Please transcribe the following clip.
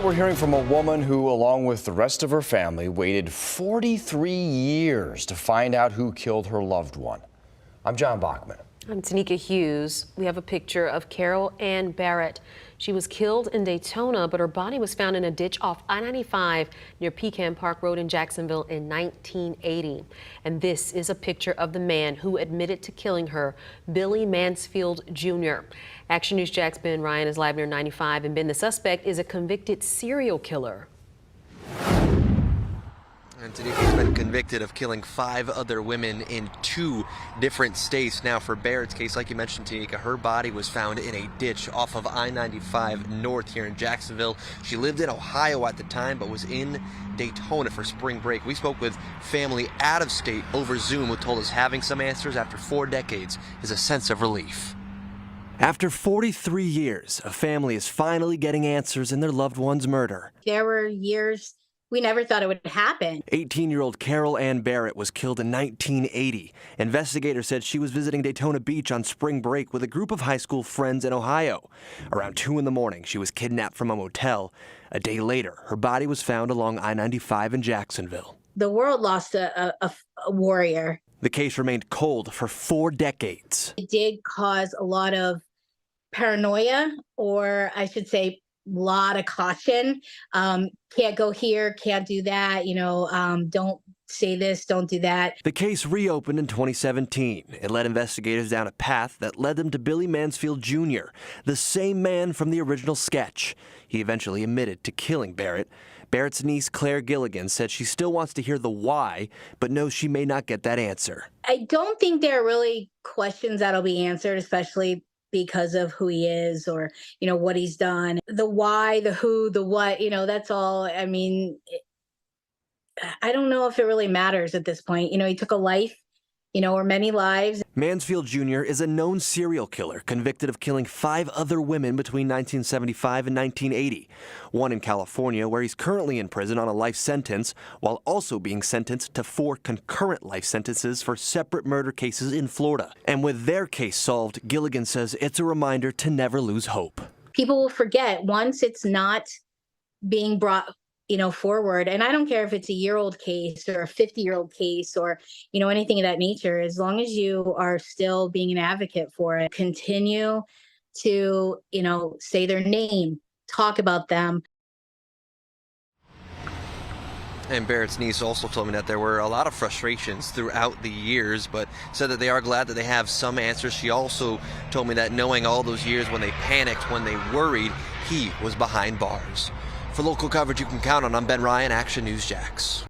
Tonight we're hearing from a woman who, along with the rest of her family, waited 43 years to find out who killed her loved one. I'm John Bachman. I'm Tanika Hughes. We have a picture of Carol Ann Barrett. She was killed in Daytona, but her body was found in a ditch off I-95 near Pecan Park Road in Jacksonville in 1980. And this is a picture of the man who admitted to killing her, Billy Mansfield Jr. Action News Jack's Ben Ryan is live near 95, and Ben, the suspect is a convicted serial killer. And Tanika's been convicted of killing 5 other women in 2 different states. Now, for Barrett's case, like you mentioned, Tanika, her body was found in a ditch off of I-95 North here in Jacksonville. She lived in Ohio at the time, but was in Daytona for spring break. We spoke with family out of state over Zoom who told us having some answers after 4 decades is a sense of relief. After 43 years, a family is finally getting answers in their loved one's murder. There were years we never thought it would happen. 18-year-old Carol Ann Barrett was killed in 1980. Investigators said she was visiting Daytona Beach on spring break with a group of high school friends in Ohio. Around 2 in the morning, she was kidnapped from a motel. A day later, her body was found along I-95 in Jacksonville. The world lost a warrior. The case remained cold for 4 decades. It did cause a lot of paranoia, or I should say, lot of caution. Can't go here, can't do that, don't say this, don't do that. The case reopened in 2017. It led investigators down a path that led them to Billy Mansfield Jr., the same man from the original sketch. He eventually admitted to killing Barrett. Barrett's niece, Claire Gilligan, said she still wants to hear the why, but knows she may not get that answer. I don't think there are really questions that'll be answered, especially because of who he is or, what he's done. The why, the who, the what, that's all. I mean, I don't know if it really matters at this point. He took a life, or many lives. Mansfield Jr. is a known serial killer convicted of killing 5 other women between 1975 and 1980. One in California, where he's currently in prison on a life sentence, while also being sentenced to 4 concurrent life sentences for separate murder cases in Florida. And with their case solved, Gilligan says it's a reminder to never lose hope. People will forget once it's not being brought forward. And I don't care if it's a year-old case or a 50-year-old case or, anything of that nature, as long as you are still being an advocate for it, continue to, say their name, talk about them. And Barrett's niece also told me that there were a lot of frustrations throughout the years, but said that they are glad that they have some answers. She also told me that knowing all those years when they panicked, when they worried, he was behind bars. For local coverage you can count on, I'm Ben Ryan, Action News Jax.